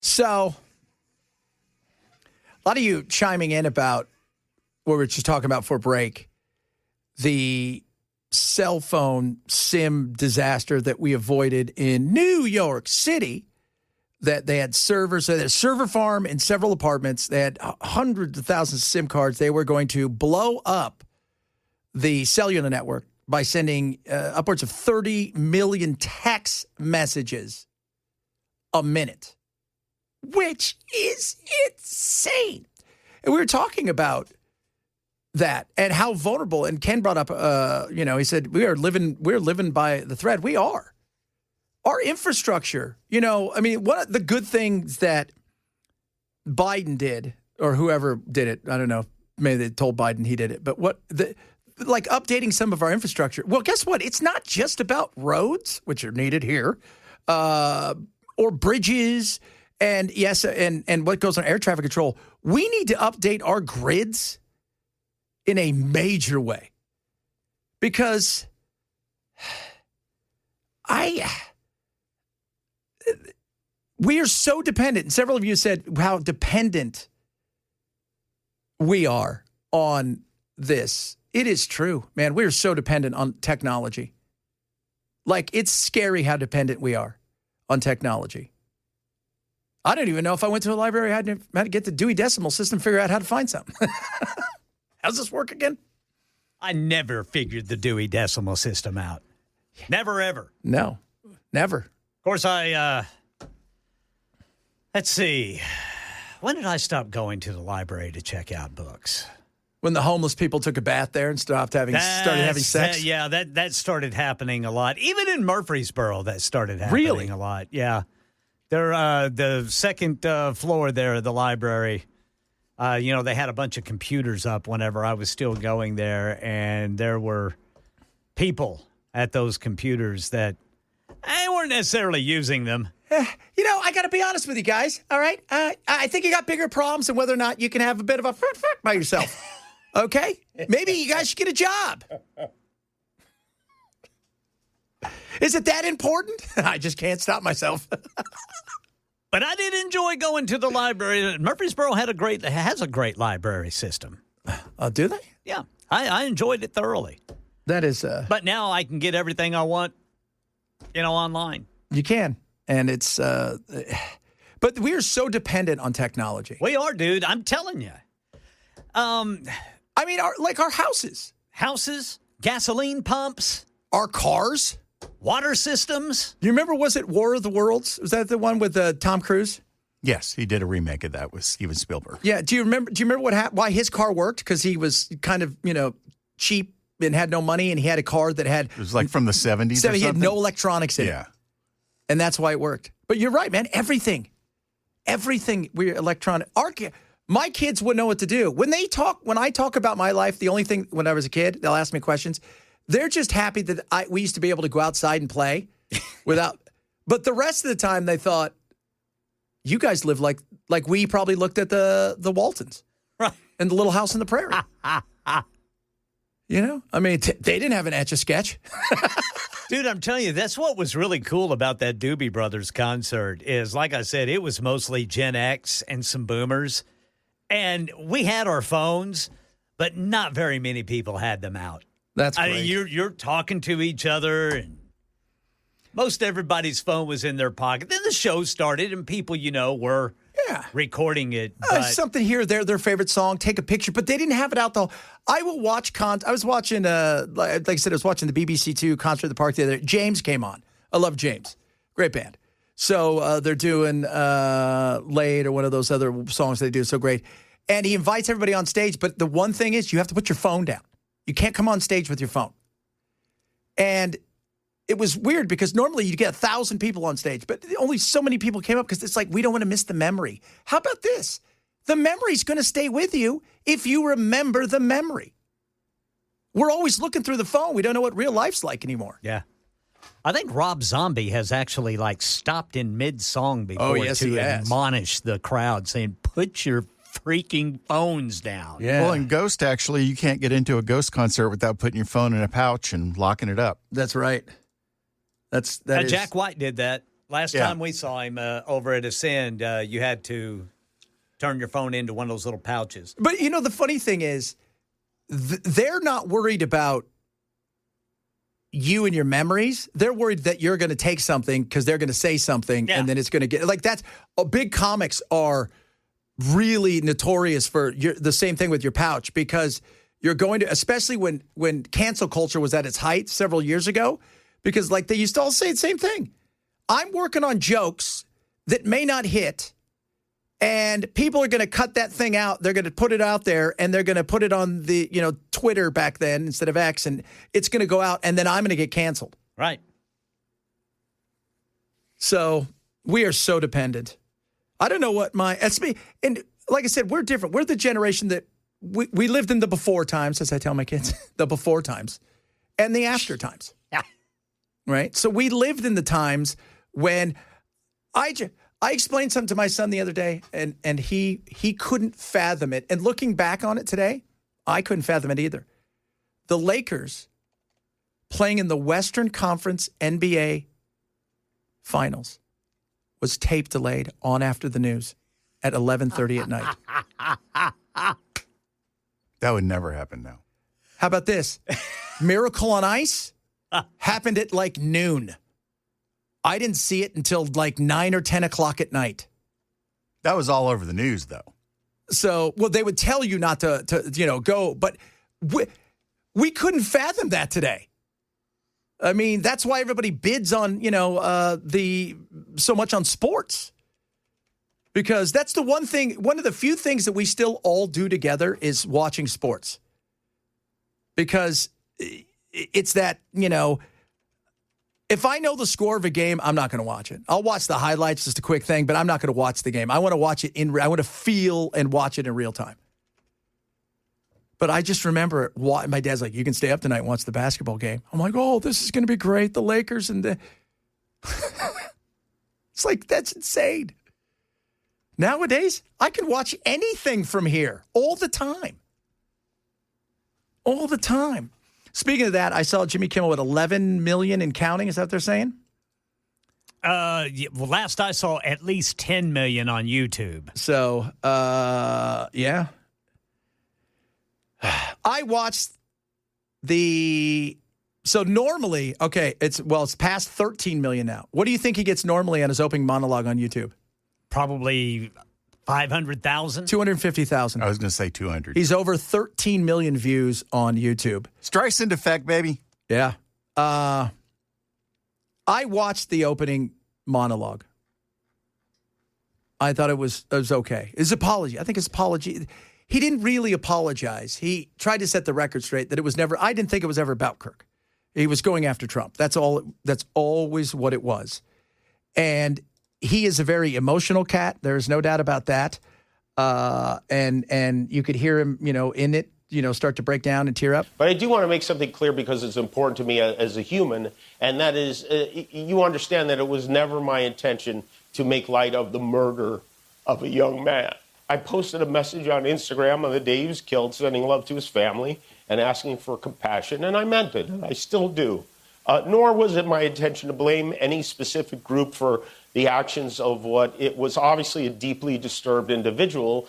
So, a lot of you chiming in about what we were just talking about for break, the cell phone SIM disaster that we avoided in New York City, that they had servers, so they had a server farm in several apartments. They had hundreds of thousands of SIM cards. They were going to blow up the cellular network by sending upwards of 30 million text messages a minute, which is insane. And we were talking about that and how vulnerable. And Ken brought up, he said we're living by the thread. We are. Our infrastructure, one of the good things that Biden did, or whoever did it, I don't know, maybe they told Biden he did it, but updating some of our infrastructure. Well, guess what? It's not just about roads, which are needed here, or bridges, and yes, and what goes on air traffic control. We need to update our grids in a major way, because we are so dependent. And several of you said how dependent we are on this. It is true, man. We are so dependent on technology. Like, it's scary how dependent we are on technology. I don't even know if I went to a library, I had to get the Dewey Decimal System, figure out how to find something. How's this work again? I never figured the Dewey Decimal System out. Never, ever. No, never. Of course, let's see. When did I stop going to the library to check out books? When the homeless people took a bath there and started having sex? That started happening a lot. Even in Murfreesboro, that started happening a lot. Yeah. The second floor there of the library, they had a bunch of computers up whenever I was still going there, and there were people at those computers that they weren't necessarily using them. I got to be honest with you guys, all right? I think you got bigger problems than whether or not you can have a bit of a by yourself, okay? Maybe you guys should get a job. Is it that important? I just can't stop myself. But I did enjoy going to the library. Murfreesboro has a great library system. Do they? Yeah, I enjoyed it thoroughly. That is. But now I can get everything I want, online. You can, and it's. But we are so dependent on technology. We are, dude. I'm telling you. Our houses, gasoline pumps, our cars. Water systems. You remember, was it War of the Worlds? Was that the one with Tom Cruise? Yes, he did a remake of that with Steven Spielberg. Yeah. Do you remember why his car worked? Because he was kind of, cheap and had no money, and he had a car that had... It was like from the 70s So he had no electronics in it. And that's why it worked. But you're right, man. Everything, we're electronic. My kids wouldn't know what to do. When I talk about my life, the only thing, when I was a kid, they'll ask me questions. They're just happy that we used to be able to go outside and play without. But the rest of the time, they thought, you guys live like we probably looked at the Waltons, right, and the Little House on the Prairie. They didn't have an Etch-a-Sketch. Dude, I'm telling you, that's what was really cool about that Doobie Brothers concert is, like I said, it was mostly Gen X and some boomers. And we had our phones, but not very many people had them out. That's great. I mean, you're talking to each other, and most everybody's phone was in their pocket. Then the show started, and people, were recording it. Something here, their favorite song, take a picture, but they didn't have it out though. I will watch I was watching, like I said, I was watching the BBC Two concert at the park the other day. James came on. I love James, great band. So they're doing "Late" or one of those other songs they do, so great. And he invites everybody on stage, but the one thing is, you have to put your phone down. You can't come on stage with your phone. And it was weird because normally you'd get 1,000 people on stage, but only so many people came up because it's like, we don't want to miss the memory. How about this? The memory's going to stay with you if you remember the memory. We're always looking through the phone. We don't know what real life's like anymore. Yeah. I think Rob Zombie has actually stopped in mid-song before to admonish the crowd, saying, put your freaking phones down. Yeah. Well, in Ghost, actually, you can't get into a Ghost concert without putting your phone in a pouch and locking it up. That's right. That is. Jack White did that. Last time we saw him over at Ascend, you had to turn your phone into one of those little pouches. But, the funny thing is, they're not worried about you and your memories. They're worried that you're going to take something because they're going to say something, and then it's going to get like that's. Big comics are really notorious for the same thing with your pouch because you're going to, especially when cancel culture was at its height several years ago, because like they used to all say the same thing. I'm working on jokes that may not hit, and people are going to cut that thing out. They're going to put it out there, and they're going to put it on the Twitter back then instead of X, and it's going to go out, and then I'm going to get canceled. Right. So we are so dependent. I don't know what and like I said, we're different. We're the generation that we lived in the before times, as I tell my kids, the before times and the after times. Yeah. Right? So we lived in the times when I explained something to my son the other day, and he couldn't fathom it. And looking back on it today, I couldn't fathom it either. The Lakers playing in the Western Conference NBA Finals was tape delayed on after the news at 11:30 at night. That would never happen now. How about this? Miracle on Ice happened at like noon. I didn't see it until like 9 or 10 o'clock at night. That was all over the news, though. So, they would tell you not to go, but we couldn't fathom that today. I mean, that's why everybody bids on, so much on sports. Because that's the one of the few things that we still all do together is watching sports. Because it's that, if I know the score of a game, I'm not going to watch it. I'll watch the highlights, just a quick thing, but I'm not going to watch the game. I want to watch it I want to feel and watch it in real time. But I just remember my dad's like, you can stay up tonight and watch the basketball game. I'm like, oh, this is going to be great. The Lakers and the... It's like, that's insane. Nowadays, I can watch anything from here all the time. All the time. Speaking of that, I saw Jimmy Kimmel at 11 million and counting. Is that what they're saying? Well, last I saw, at least 10 million on YouTube. So, yeah. I watched so normally, it's past 13 million now. What do you think he gets normally on his opening monologue on YouTube? Probably 500,000. 250,000. I was going to say 200. He's over 13 million views on YouTube. Streisand effect, baby. Yeah. I watched the opening monologue. I thought it was okay. His apology. I think his apology. He didn't really apologize. He tried to set the record straight that it was never. I didn't think it was ever about Kirk. He was going after Trump. That's all. That's always what it was. And he is a very emotional cat. There's no doubt about that. And you could hear him, in it, start to break down and tear up. But I do want to make something clear because it's important to me as a human, and that is, you understand that it was never my intention to make light of the murder of a young man. I posted a message on Instagram on the day he was killed, sending love to his family and asking for compassion, and I meant it, and I still do. Nor was it my intention to blame any specific group for the actions of what it was obviously a deeply disturbed individual.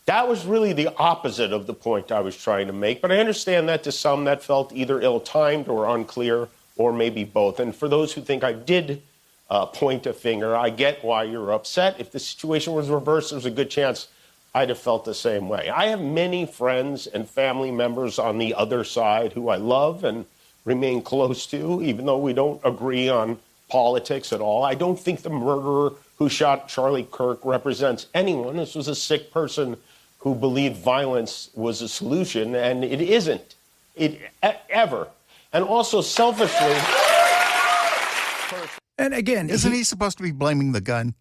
That was really the opposite of the point I was trying to make, but I understand that to some that felt either ill-timed or unclear, or maybe both. And for those who think I did point a finger, I get why you're upset. If the situation was reversed, there's a good chance I'd have felt the same way. I have many friends and family members on the other side who I love and remain close to, even though we don't agree on politics at all. I don't think the murderer who shot Charlie Kirk represents anyone. This was a sick person who believed violence was a solution, and it isn't. Ever. And also selfishly... And again... Isn't he supposed to be blaming the gun?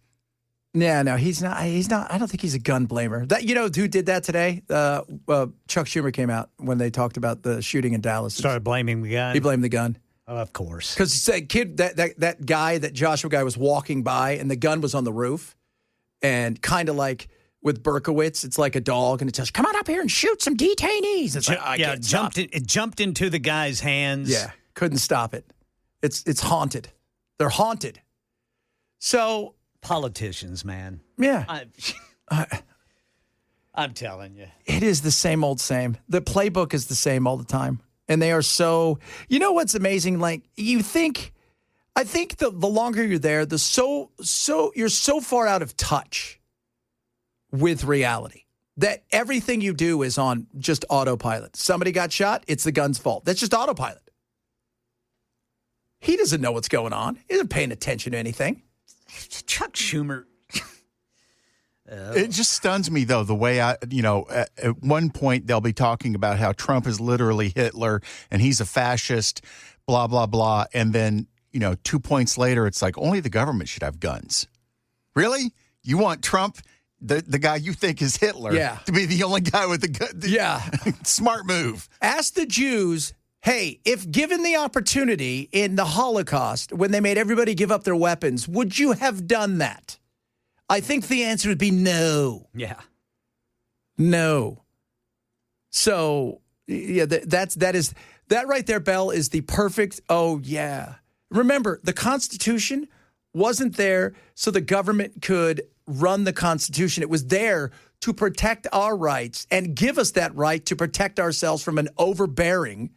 Yeah, no, he's not. I don't think he's a gun blamer. That who did that today? Chuck Schumer came out when they talked about the shooting in Dallas. Started blaming the gun. He blamed the gun. Oh, of course. Because that guy, that Joshua guy, was walking by and the gun was on the roof, and kind of like with Berkowitz, it's like a dog, and it says, "Come on up here and shoot some detainees." It's it jumped into the guy's hands. Yeah, couldn't stop it. It's haunted. They're haunted. So politicians, man. Yeah. I'm telling you. It is the same old same. The playbook is the same all the time. And they are so, you know what's amazing? Like I think the longer you're there, you're so far out of touch with reality that everything you do is on just autopilot. Somebody got shot, it's the gun's fault. That's just autopilot. He doesn't know what's going on. He isn't paying attention to anything. Chuck Schumer. It just stuns me, though, the way at one point they'll be talking about how Trump is literally Hitler and he's a fascist, blah, blah, blah. And then, 2 points later, it's like only the government should have guns. Really? You want Trump, the guy you think is Hitler, to be the only guy with the gun? Yeah. Smart move. Ask the Jews, hey, if given the opportunity in the Holocaust when they made everybody give up their weapons, would you have done that? I think the answer would be no. Yeah. No. So, yeah, that right there, Bell, is the perfect, oh, yeah. Remember, the Constitution wasn't there so the government could run the Constitution. It was there to protect our rights and give us that right to protect ourselves from an overbearing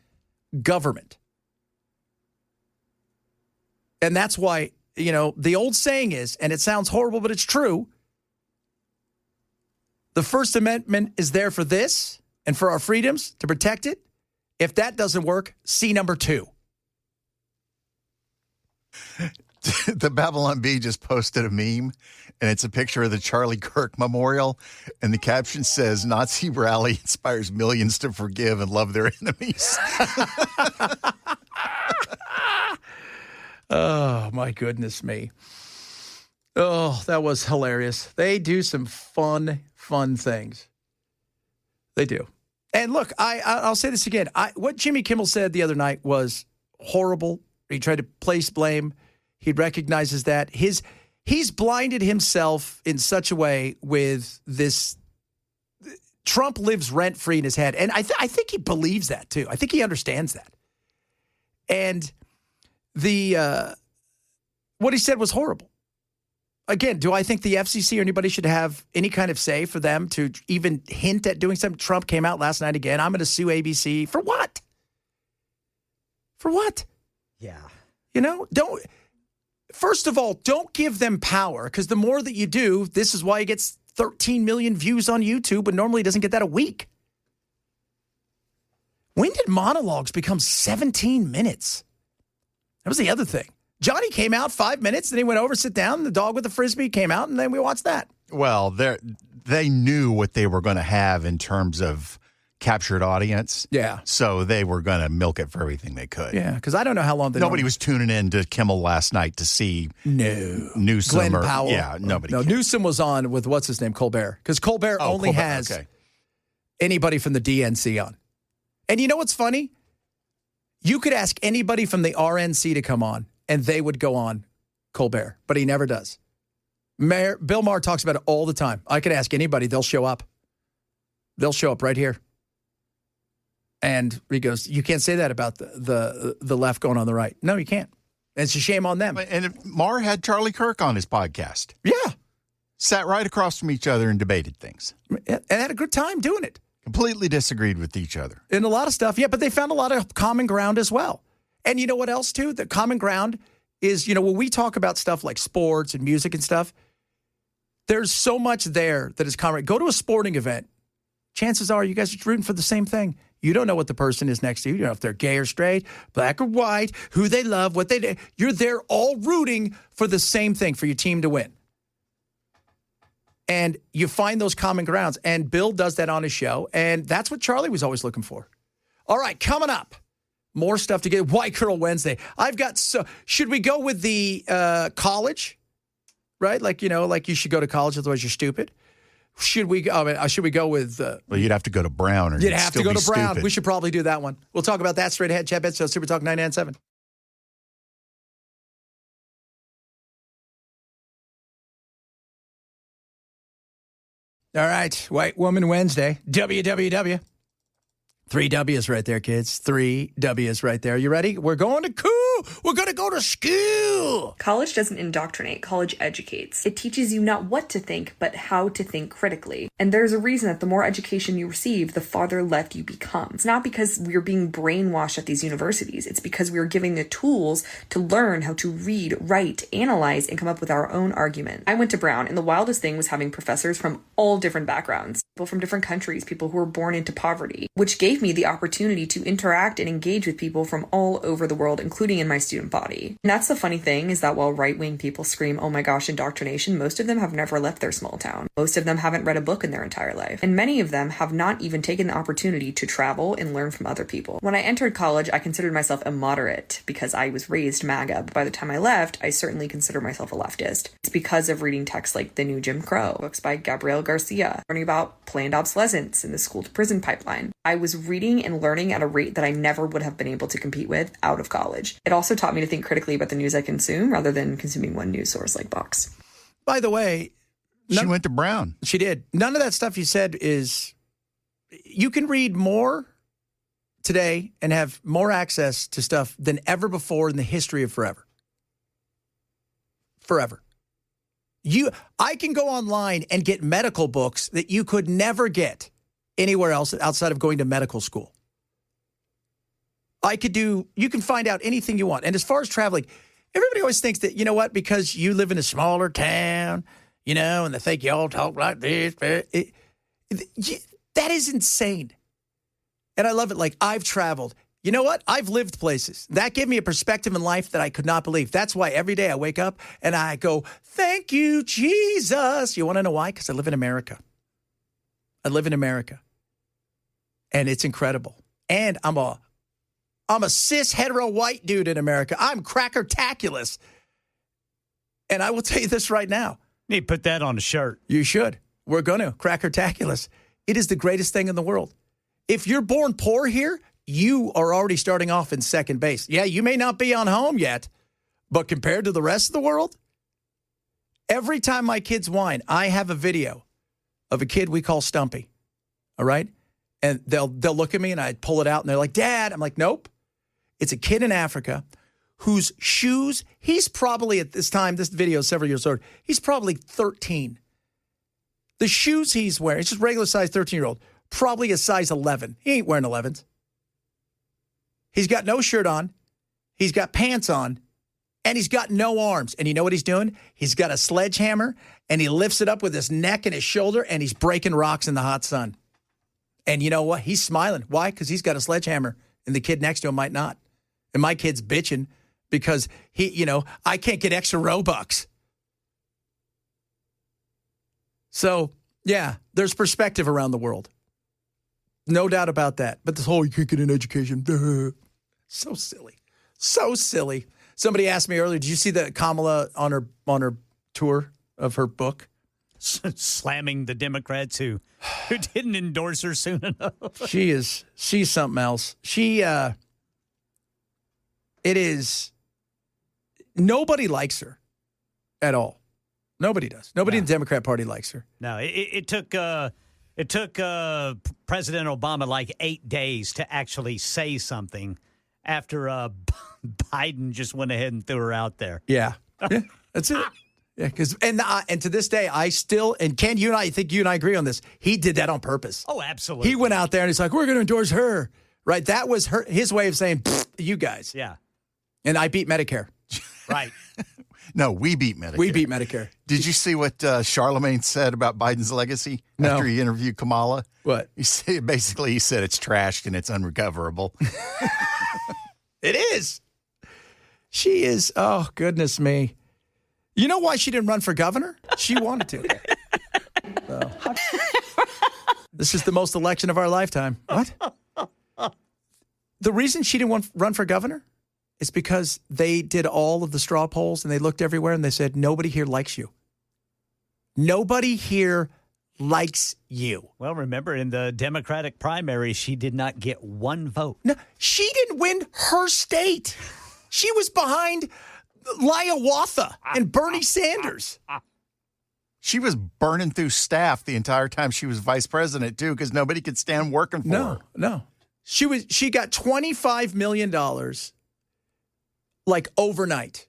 government. And that's why, the old saying is, and it sounds horrible, but it's true, the First Amendment is there for this and for our freedoms to protect it. If that doesn't work, see number 2. The Babylon Bee just posted a meme, and it's a picture of the Charlie Kirk Memorial, and the caption says, Nazi rally inspires millions to forgive and love their enemies. Oh, my goodness me. Oh, that was hilarious. They do some fun things. They do. And look, I'll say this again. What Jimmy Kimmel said the other night was horrible. He tried to place blame. He recognizes that. He's blinded himself in such a way with this. Trump lives rent-free in his head. And I think he believes that, too. I think he understands that. And what he said was horrible. Again, do I think the FCC or anybody should have any kind of say for them to even hint at doing something? Trump came out last night again. I'm going to sue ABC. For what? For what? Yeah. First of all, don't give them power, because the more that you do, this is why he gets 13 million views on YouTube, but normally he doesn't get that a week. When did monologues become 17 minutes? That was the other thing. Johnny came out 5 minutes, then he went over, sit down, the dog with the Frisbee came out, and then we watched that. Well, they knew what they were going to have in terms of captured audience. Yeah. So they were going to milk it for everything they could. Yeah, because I don't know how long nobody was tuning in to Kimmel last night to see Newsom. Glenn Powell. Yeah, nobody. No, Newsom was on with, what's his name, Colbert. Because Colbert only has anybody from the DNC on. And you know what's funny? You could ask anybody from the RNC to come on, and they would go on Colbert, but he never does. Bill Maher talks about it all the time. I could ask anybody, they'll show up. They'll show up right here. And he goes, you can't say that about the left going on the right. No, you can't. And it's a shame on them. And Maher had Charlie Kirk on his podcast. Yeah. Sat right across from each other and debated things. And had a good time doing it. Completely disagreed with each other. And a lot of stuff. Yeah, but they found a lot of common ground as well. And you know what else, too? The common ground is, when we talk about stuff like sports and music and stuff, there's so much there that is common. Go to a sporting event. Chances are you guys are rooting for the same thing. You don't know what the person is next to you. You don't know if they're gay or straight, black or white, who they love, what they do. You're there all rooting for the same thing, for your team to win. And you find those common grounds. And Bill does that on his show. And that's what Charlie was always looking for. All right, coming up. More stuff to get. White Girl Wednesday. Should we go with the college? Right? Like you should go to college, otherwise you're stupid. Should we go with... well, you'd have to go to Brown. Or you'd have to go to Brown. Stupid. We should probably do that one. We'll talk about that straight ahead. Chad Benson, Super Talk 99.7. All right. White Woman Wednesday. WWW. 3 W's right there, kids. 3 W's right there. You ready? We're going to Cool we're going to go to school. College doesn't indoctrinate, college educates. It teaches you not what to think, but how to think critically. And there's a reason that the more education you receive, the farther left you become. It's not because we're being brainwashed at these universities. It's because we're giving the tools to learn how to read, write, analyze, and come up with our own argument. I went to Brown, and the wildest thing was having professors from all different backgrounds, people from different countries, people who were born into poverty, which gave me the opportunity to interact and engage with people from all over the world, including in my student body. And that's the funny thing, is that while right-wing people scream, oh my gosh, indoctrination, most of them have never left their small town. Most of them haven't read a book in their entire life. And many of them have not even taken the opportunity to travel and learn from other people. When I entered college, I considered myself a moderate because I was raised MAGA, but by the time I left, I certainly consider myself a leftist. It's because of reading texts like The New Jim Crow, books by Gabriel Garcia, learning about planned obsolescence and the school-to-prison pipeline. I was reading and learning at a rate that I never would have been able to compete with out of college. It also taught me to think critically about the news I consume rather than consuming one news source like Vox. By the way, she went to Brown. She did. None of that stuff you said is, you can read more today and have more access to stuff than ever before in the history of forever. Forever. I can go online and get medical books that you could never get anywhere else outside of going to medical school. You can find out anything you want. And as far as traveling, everybody always thinks that, you know what, because you live in a smaller town, you know, and they think you all talk like this. That is insane. And I love it. Like, I've traveled. You know what? I've lived places. That gave me a perspective in life that I could not believe. That's why every day I wake up and I go, thank you, Jesus. You want to know why? Because I live in America. I live in America. And it's incredible. And I'm a cis hetero white dude in America. I'm cracker-taculous. And I will tell you this right now. You need to put that on a shirt. You should. We're going to. Cracker-taculous. It is the greatest thing in the world. If you're born poor here, you are already starting off in second base. Yeah, you may not be on home yet, but compared to the rest of the world, every time my kids whine, I have a video of a kid we call Stumpy, all right? And they'll look at me, and I pull it out, and they're like, Dad. I'm like, nope. It's a kid in Africa whose shoes, he's probably at this time, this video is several years old, he's probably 13. The shoes he's wearing, it's just regular size 13-year-old, probably a size 11. He ain't wearing 11s. He's got no shirt on. He's got pants on. And he's got no arms. And you know what he's doing? He's got a sledgehammer, and he lifts it up with his neck and his shoulder, and he's breaking rocks in the hot sun. And you know what? He's smiling. Why? Because he's got a sledgehammer, and the kid next to him might not. And my kid's bitching because I can't get extra Robux. So, yeah, there's perspective around the world. No doubt about that. But this whole, you can't get an education. So silly. So silly. Somebody asked me earlier, did you see the Kamala on her tour of her book? Slamming the Democrats who didn't endorse her soon enough. She's something else. Nobody likes her at all. Nobody does. Nobody in the Democrat Party likes her. No, it took President Obama like 8 days to actually say something after Biden just went ahead and threw her out there. Yeah, that's it. Yeah, because and to this day, I still, and Ken, I think you and I agree on this. He did that on purpose. Oh, absolutely. He went out there and he's like, we're going to endorse her. Right? That was his way of saying, you guys. Yeah. And I beat Medicare. Right. No, we beat Medicare. We beat Medicare. Did you see what Charlemagne said about Biden's legacy after he interviewed Kamala? What? He said it's trashed and it's unrecoverable. It is. She is. Oh, goodness me. You know why she didn't run for governor? She wanted to. So. This is the most election of our lifetime. What? The reason she didn't run for governor is because they did all of the straw polls and they looked everywhere and they said, nobody here likes you. Nobody here likes you. Well, remember, in the Democratic primary, she did not get one vote. No, she didn't win her state. She was behind Hiawatha and Bernie Sanders. She was burning through staff the entire time she was vice president, too, because nobody could stand working for her. No. She got $25 million like overnight.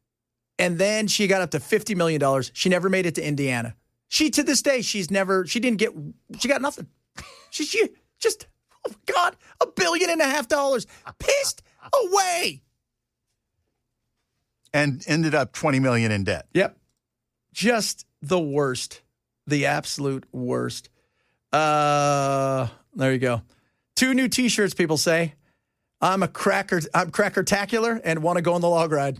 And then she got up to $50 million. She never made it to Indiana. To this day, she got nothing. She just, oh my God, $1.5 billion pissed away. And ended up $20 million in debt. Yep. Just the worst. The absolute worst. There you go. 2 new T-shirts, people say. I'm cracker-tacular and want to go on the log ride.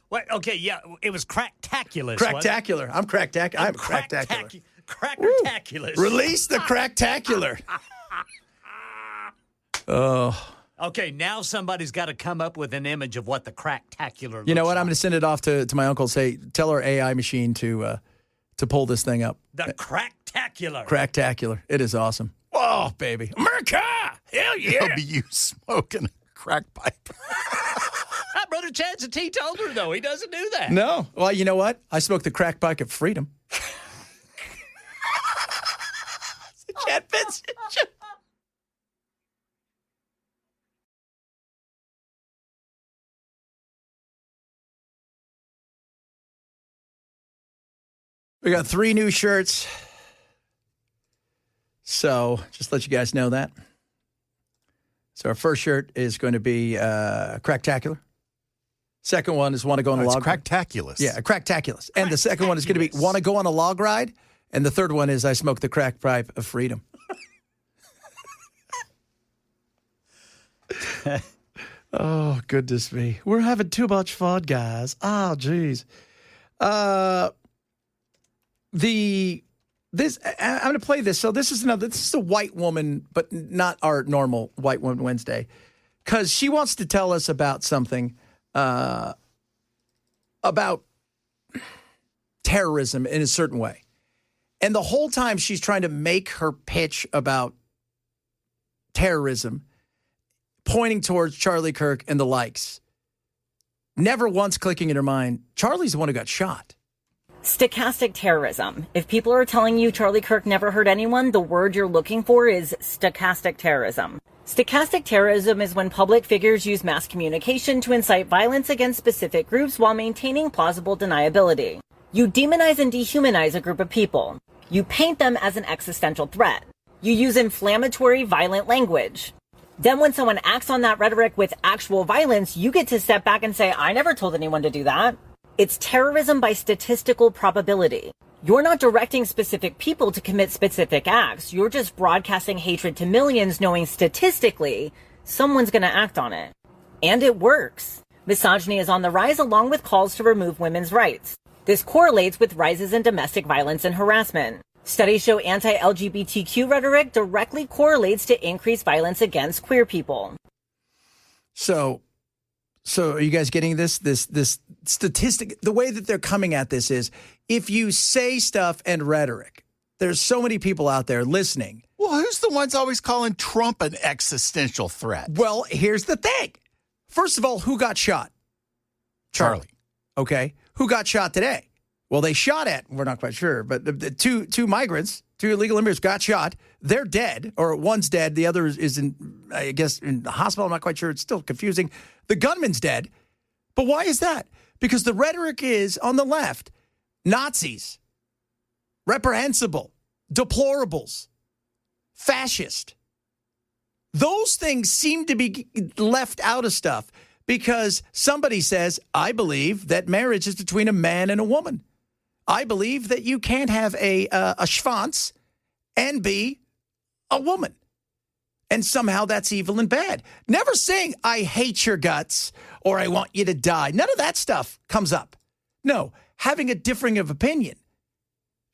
What? Okay, yeah, it was cracktaculous. Cracktacular. I'm cracktacular. I'm cracktacular. Crackertaculous. Release the cracktacular. Oh. Okay, now somebody's got to come up with an image of what the cracktacular looks You know what? like. I'm going to send it off to my uncle. Say, tell our AI machine to pull this thing up. The cracktacular. Cracktacular. It is awesome. Oh, baby. America! Hell yeah! It'll be you smoking a crack pipe. Brother Chad's a teetotaler, though. He doesn't do that. No. Well, you know what? I smoked the crack pipe of freedom. Chad Benson. We got 3 new shirts. So just let you guys know that. So our first shirt is going to be Cracktacular. Second one is Want to Go on a Log Ride. Cracktaculous. Yeah, Cracktaculous. And the second one is going to be Want to Go on a Log Ride. And the third one is I Smoke the Crack Pipe of Freedom. Oh, goodness me. We're having too much fun, guys. Oh, geez. I'm going to play this. So this is a white woman, but not our normal White Woman Wednesday, because she wants to tell us about something about terrorism in a certain way. And the whole time she's trying to make her pitch about terrorism, pointing towards Charlie Kirk and the likes, never once clicking in her mind, Charlie's the one who got shot. Stochastic terrorism. If people are telling you Charlie Kirk never hurt anyone, the word you're looking for is stochastic terrorism. Stochastic terrorism is when public figures use mass communication to incite violence against specific groups while maintaining plausible deniability. You demonize and dehumanize a group of people. You paint them as an existential threat. You use inflammatory, violent language. Then when someone acts on that rhetoric with actual violence, you get to step back and say, I never told anyone to do that. It's terrorism by statistical probability. You're not directing specific people to commit specific acts. You're just broadcasting hatred to millions, knowing statistically someone's going to act on it. And it works. Misogyny is on the rise along with calls to remove women's rights. This correlates with rises in domestic violence and harassment. Studies show anti-LGBTQ rhetoric directly correlates to increased violence against queer people. So are you guys getting this statistic? The way that they're coming at this is if you say stuff and rhetoric, there's so many people out there listening. Well, who's the ones always calling Trump an existential threat? Well, here's the thing. First of all, who got shot? Charlie. Okay. Who got shot today? Well, they shot at, we're not quite sure, but the two migrants, 2 illegal immigrants got shot. They're dead, or one's dead. The other is in the hospital. I'm not quite sure. It's still confusing. The gunman's dead. But why is that? Because the rhetoric is, on the left, Nazis, reprehensible, deplorables, fascist. Those things seem to be left out of stuff because somebody says, I believe that marriage is between a man and a woman. I believe that you can't have a schwanz and be a woman. And somehow that's evil and bad. Never saying, I hate your guts or I want you to die. None of that stuff comes up. No, having a differing of opinion.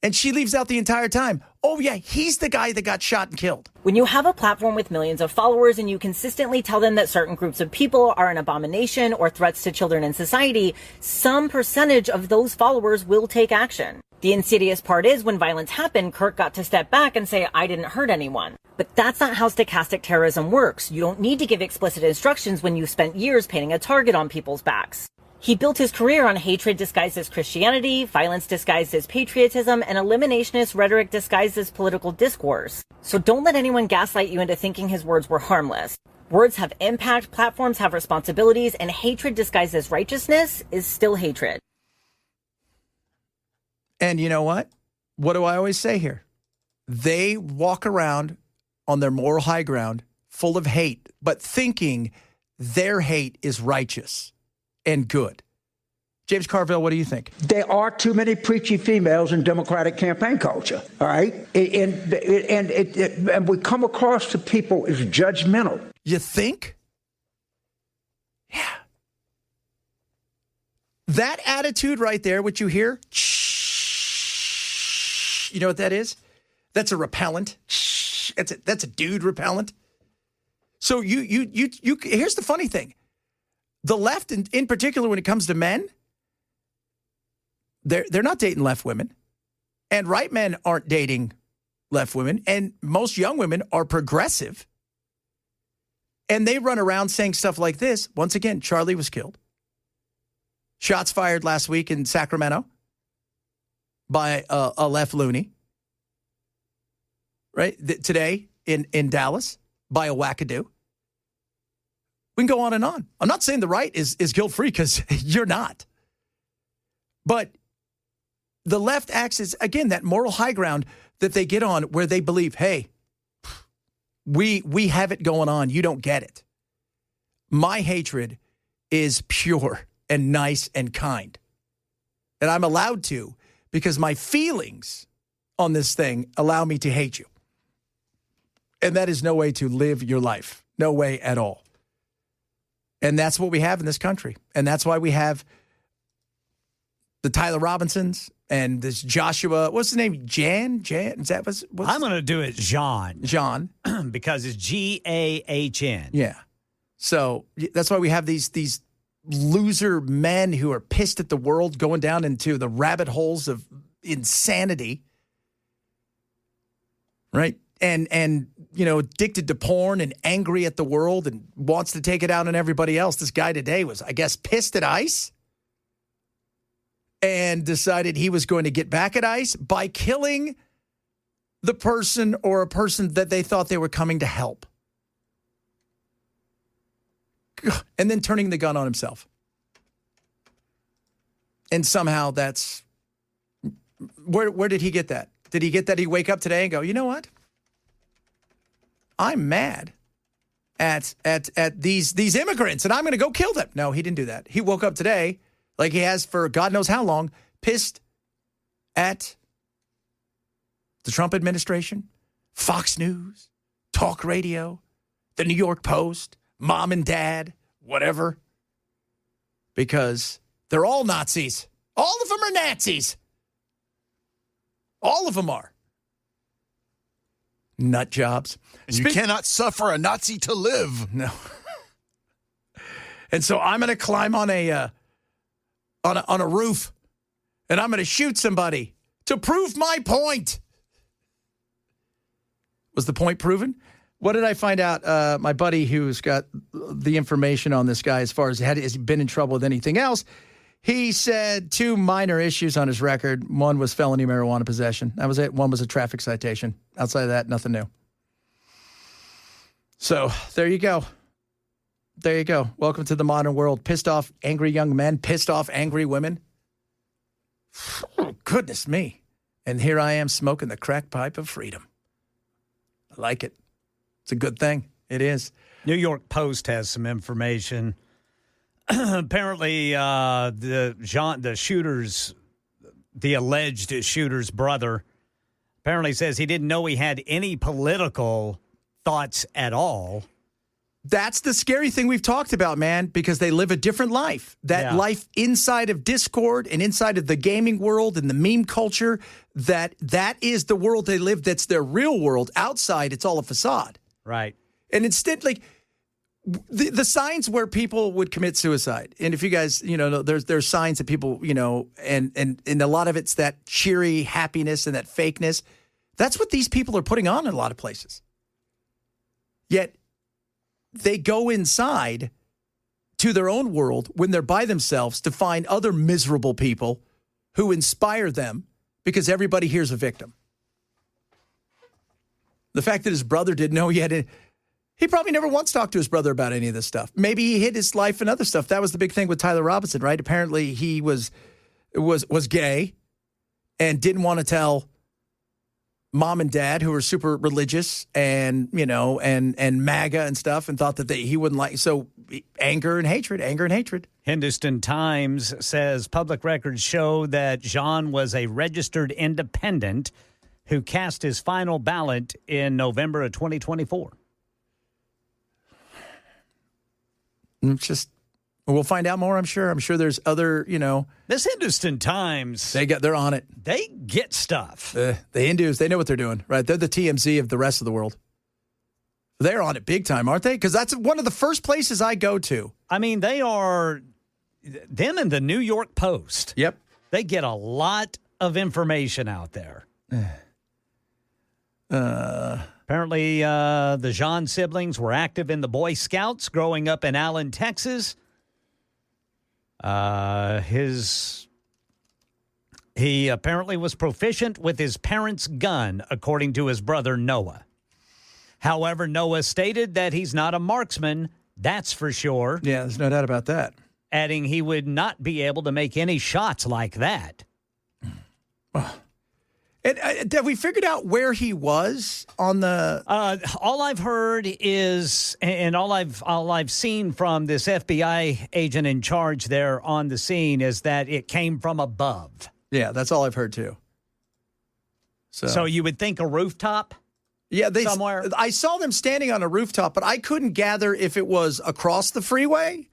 And she leaves out the entire time. Oh, yeah, he's the guy that got shot and killed. When you have a platform with millions of followers and you consistently tell them that certain groups of people are an abomination or threats to children in society, some percentage of those followers will take action. The insidious part is when violence happened, Kirk got to step back and say, I didn't hurt anyone. But that's not how stochastic terrorism works. You don't need to give explicit instructions when you've spent years painting a target on people's backs. He built his career on hatred disguised as Christianity, violence disguised as patriotism, and eliminationist rhetoric disguised as political discourse. So don't let anyone gaslight you into thinking his words were harmless. Words have impact, platforms have responsibilities, and hatred disguised as righteousness is still hatred. And you know what? What do I always say here? They walk around on their moral high ground full of hate, but thinking their hate is righteous and good. James Carville, what do you think? There are too many preachy females in Democratic campaign culture, all right? And we come across to people as judgmental. You think? Yeah. That attitude right there, what you hear, you know what that is? That's a repellent. That's a dude repellent. So you here's the funny thing. The left, in particular, when it comes to men, they're not dating left women. And right men aren't dating left women. And most young women are progressive. And they run around saying stuff like this. Once again, Charlie was killed. Shots fired last week in Sacramento by a left loony. Right? Today in Dallas by a wackadoo. We can go on and on. I'm not saying the right is guilt-free because you're not. But the left acts as, again, that moral high ground that they get on where they believe, hey, we have it going on. You don't get it. My hatred is pure and nice and kind. And I'm allowed to because my feelings on this thing allow me to hate you. And that is no way to live your life. No way at all. And that's what we have in this country. And that's why we have the Tyler Robinsons and this Joshua, what's his name? Jan? Is that what's I'm going to do it John. John. Because it's G-A-H-N. Yeah. So that's why we have these loser men who are pissed at the world going down into the rabbit holes of insanity. Right? And you know, addicted to porn and angry at the world and wants to take it out on everybody else. This guy today was, I guess, pissed at ICE and decided he was going to get back at ICE by killing the person or a person that they thought they were coming to help. And then turning the gun on himself. And somehow that's, where did he get that? Did he get that he'd wake up today and go, you know what? I'm mad at these immigrants and I'm going to go kill them. No, he didn't do that. He woke up today, like he has for God knows how long, pissed at the Trump administration, Fox News, talk radio, the New York Post, mom and dad, whatever, because they're all Nazis. All of them are Nazis. All of them are. Nut jobs. And you cannot suffer a Nazi to live. No. And so I'm going to climb on a roof and I'm going to shoot somebody to prove my point. Was the point proven? What did I find out? My buddy who's got the information on this guy as far as has he been in trouble with anything else, he said 2 minor issues on his record. One was felony marijuana possession. That was it. One was a traffic citation. Outside of that, nothing new. So there you go. There you go. Welcome to the modern world. Pissed off, angry young men, pissed off, angry women. Oh, goodness me. And here I am smoking the crack pipe of freedom. I like it. It's a good thing. It is. New York Post has some information. Apparently, the alleged shooter's brother, apparently says he didn't know he had any political thoughts at all. That's the scary thing we've talked about, man, because they live a different life. That life inside of Discord and inside of the gaming world and the meme culture, that is the world they live. That's their real world. Outside, it's all a facade. Right. And instead, like, the signs where people would commit suicide. And if you guys, there's signs that people, and a lot of it's that cheery happiness and that fakeness. That's what these people are putting on in a lot of places. Yet they go inside to their own world when they're by themselves to find other miserable people who inspire them because everybody here's a victim. The fact that his brother didn't know he had He probably never once talked to his brother about any of this stuff. Maybe he hid his life and other stuff. That was the big thing with Tyler Robinson, right? Apparently he was gay and didn't want to tell mom and dad, who were super religious and, and MAGA and stuff, and thought that he wouldn't like. So anger and hatred. Hindustan Times says public records show that Jean was a registered independent who cast his final ballot in November of 2024. We'll find out more, I'm sure. I'm sure there's other, This Hindustan Times. They're on it. They get stuff. The Hindus, they know what they're doing, right? They're the TMZ of the rest of the world. They're on it big time, aren't they? Because that's one of the first places I go to. I mean, they are, them and the New York Post. Yep. They get a lot of information out there. Apparently, the Jean siblings were active in the Boy Scouts growing up in Allen, Texas. He apparently was proficient with his parents' gun, according to his brother Noah. However, Noah stated that he's not a marksman, that's for sure. Yeah, there's no doubt about that. Adding he would not be able to make any shots like that. And have we figured out where he was on the? All I've heard is, and all I've seen from this FBI agent in charge there on the scene is that it came from above. Yeah, that's all I've heard too. So you would think a rooftop? Yeah, somewhere. I saw them standing on a rooftop, but I couldn't gather if it was across the freeway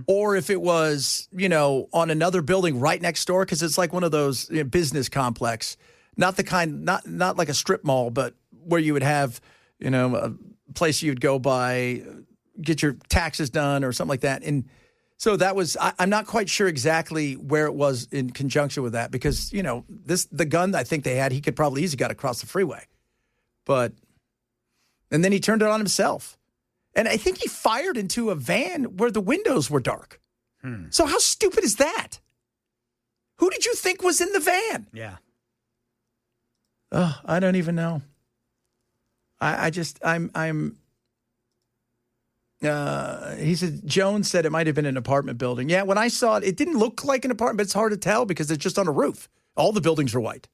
or if it was, on another building right next door, because it's like one of those business complex. Not the kind, not like a strip mall, but where you would have, a place you'd go by, get your taxes done or something like that. And so that was, I'm not quite sure exactly where it was in conjunction with that because, the gun I think they had, he could probably easily got across the freeway. And then he turned it on himself. And I think he fired into a van where the windows were dark. So how stupid is that? Who did you think was in the van? Yeah. Oh, I don't even know. He said, Jones said it might have been an apartment building. Yeah, when I saw it, it didn't look like an apartment, but it's hard to tell because it's just on a roof. All the buildings are white.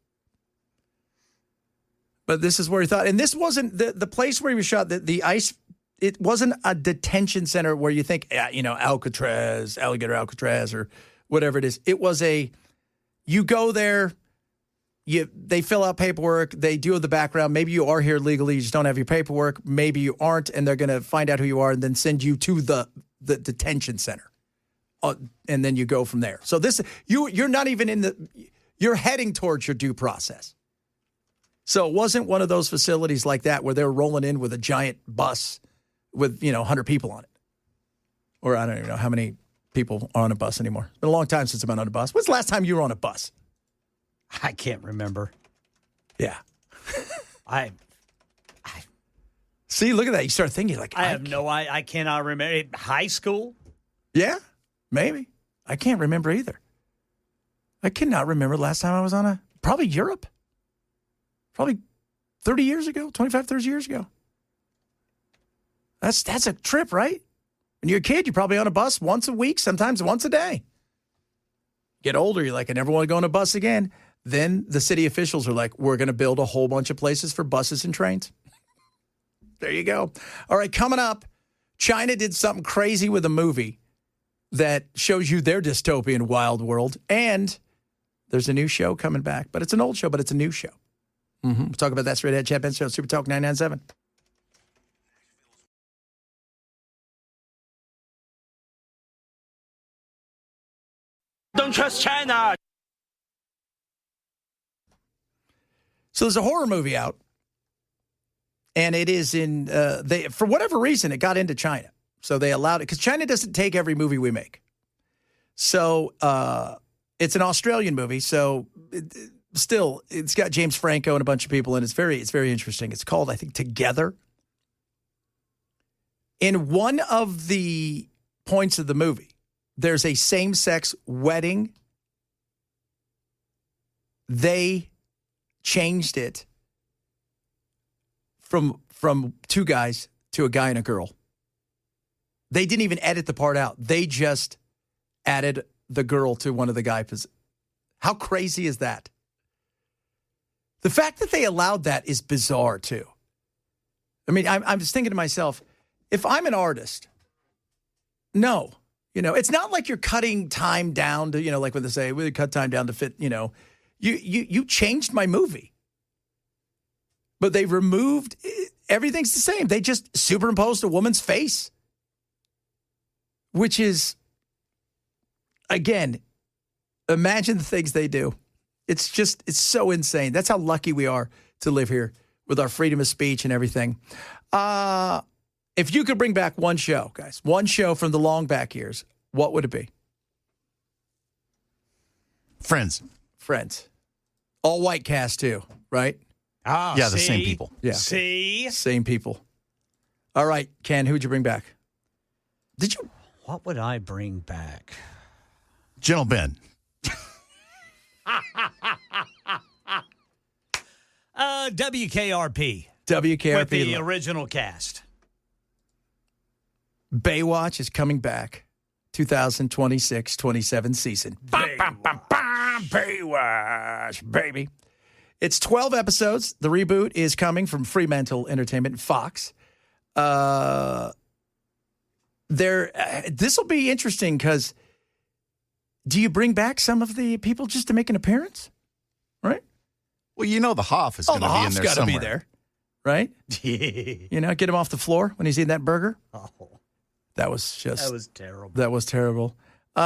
But this is where he thought, and this wasn't the place where he was shot, the ICE, it wasn't a detention center where you think, Alcatraz, Alligator Alcatraz, or whatever it is. It was you go there, they fill out paperwork, they do the background. Maybe you are here legally, you just don't have your paperwork. Maybe you aren't, and they're going to find out who you are and then send you to the detention center. And then you go from there. So you're not even you're heading towards your due process. So it wasn't one of those facilities like that where they're rolling in with a giant bus with, 100 people on it. Or I don't even know how many people are on a bus anymore. It's been a long time since I've been on a bus. When's the last time you were on a bus? I can't remember. Yeah. I See, look at that. You start thinking like, I cannot remember. High school? Yeah, maybe. I can't remember either. I cannot remember the last time I was on probably Europe. Probably 30 years ago, 25, 30 years ago. That's a trip, right? When you're a kid, you're probably on a bus once a week, sometimes once a day. Get older, you're like, I never want to go on a bus again. Then the city officials are like, we're going to build a whole bunch of places for buses and trains. There you go. All right, coming up, China did something crazy with a movie that shows you their dystopian wild world. And there's a new show coming back. But it's an old show, but it's a new show. We'll talk about that straight ahead. Chad Benson, Super Talk 997. Don't trust China. So there's a horror movie out, and it is in, for whatever reason, it got into China. So they allowed it, because China doesn't take every movie we make. So it's an Australian movie, so still, it's got James Franco and a bunch of people, and it's very interesting. It's called, I think, Together. In one of the points of the movie, there's a same-sex wedding. They changed it from two guys to a guy and a girl. They didn't even edit the part out. They just added the girl to one of the guys. How crazy is that? The fact that they allowed that is bizarre, too. I mean, I'm just thinking to myself, if I'm an artist, no. It's not like you're cutting time down to, like when they say, we cut time down to fit, you changed my movie. But they removed, everything's the same. They just superimposed a woman's face. Which is, again, imagine the things they do. It's so insane. That's how lucky we are to live here with our freedom of speech and everything. If you could bring back one show, guys, one show from the long back years, what would it be? Friends. All white cast, too, right? Yeah, the same people. Yeah. See? Same people. All right, Ken, who'd you bring back? What would I bring back? Gentle Ben. WKRP. WKRP. With the original cast. Baywatch is coming back. 2026-27 season. Baywatch, baby. It's 12 episodes. The reboot is coming from Fremantle Entertainment and Fox. This will be interesting because do you bring back some of the people just to make an appearance? Right? Well, the Hoff is going to be in there somewhere. Be there, right? Get him off the floor when he's eating that burger. Oh, that was terrible. That was terrible. So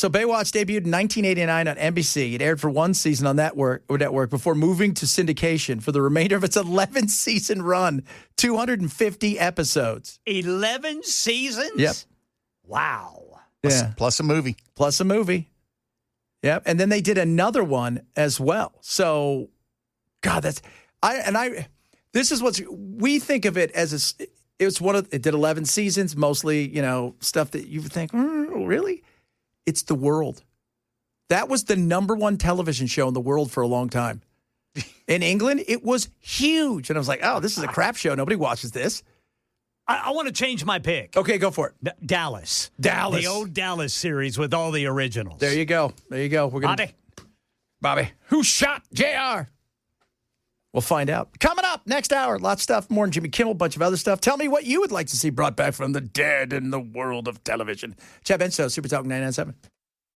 Baywatch debuted in 1989 on NBC. It aired for one season on that network before moving to syndication for the remainder of its 11-season run, 250 episodes. 11 seasons? Yep. Wow. Plus a movie. Yep. And then they did another one as well. So, God, this is we think of it as it did 11 seasons, mostly, stuff that you would think, really? It's The World. That was the number one television show in the world for a long time. In England, it was huge. And I was like, oh, this is a crap show. Nobody watches this. I want to change my pick. Okay, go for it. Dallas. Dallas. The old Dallas series with all the originals. There you go. We're gonna Bobby. Who shot JR? We'll find out. Coming up next hour, lots of stuff, more than Jimmy Kimmel, a bunch of other stuff. Tell me what you would like to see brought back from the dead in the world of television. Chad Benson, Super Talk 99.7.